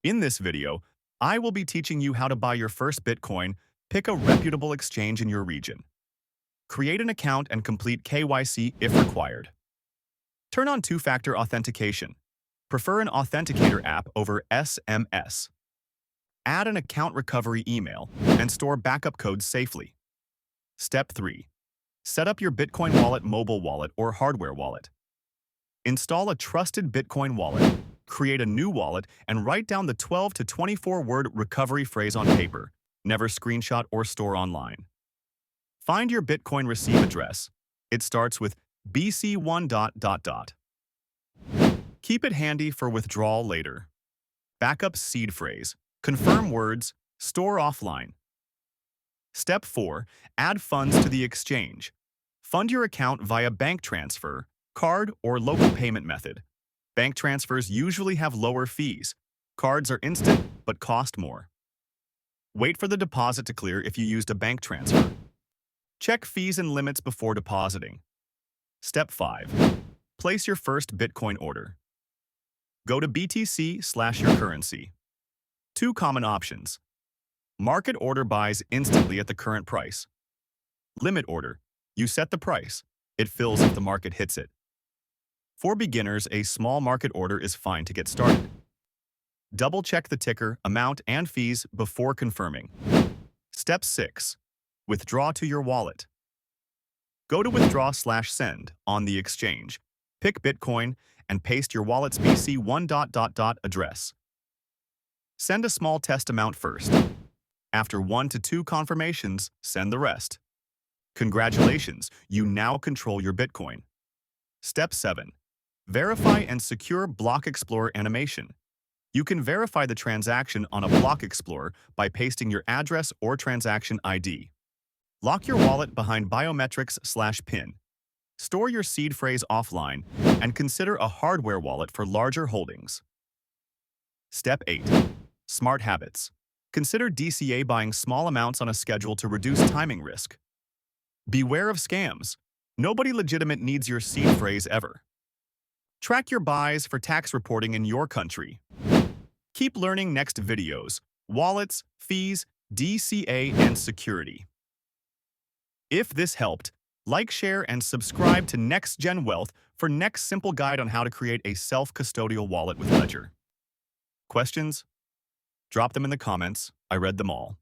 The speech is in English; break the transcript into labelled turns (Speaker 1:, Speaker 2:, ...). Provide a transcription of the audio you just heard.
Speaker 1: In this video, I will be teaching you how to buy your first Bitcoin. Pick a reputable exchange in your region. Create an account and complete KYC if required. Turn on two-factor authentication. Prefer an authenticator app over SMS. Add an account recovery email and store backup codes safely. Step 3. Set up your Bitcoin wallet, mobile wallet, or hardware wallet. Install a trusted Bitcoin wallet. Create a new wallet and write down the 12 to 24-word recovery phrase on paper. Never screenshot or store online. Find your Bitcoin receive address. It starts with BC1. Keep it handy for withdrawal later. Backup seed phrase. Confirm words. Store offline. Step 4. Add funds to the exchange. Fund your account via bank transfer, card, or local payment method. Bank transfers usually have lower fees. Cards are instant but cost more. Wait for the deposit to clear if you used a bank transfer. Check fees and limits before depositing. Step 5. Place your first Bitcoin order. Go to BTC/your currency. Two common options. Market order buys instantly at the current price. Limit order. You set the price. It fills if the market hits it. For beginners, a small market order is fine to get started. Double-check the ticker, amount, and fees before confirming. Step 6. Withdraw to your wallet. Go to withdraw/send on the exchange. Pick Bitcoin and paste your wallet's BC1 address. Send a small test amount first. After 1 to 2 confirmations, send the rest. Congratulations, you now control your Bitcoin. Step 7. Verify and secure Block Explorer animation. You can verify the transaction on a Block Explorer by pasting your address or transaction ID. Lock your wallet behind biometrics/PIN. Store your seed phrase offline and consider a hardware wallet for larger holdings. Step 8. Smart habits. Consider DCA buying small amounts on a schedule to reduce timing risk. Beware of scams. Nobody legitimate needs your seed phrase ever. Track your buys for tax reporting in your country. Keep learning next videos, wallets, fees, DCA, and security. If this helped, like, share, and subscribe to Next Gen Wealth for next simple guide on how to create a self-custodial wallet with Ledger. Questions? Drop them in the comments. I read them all.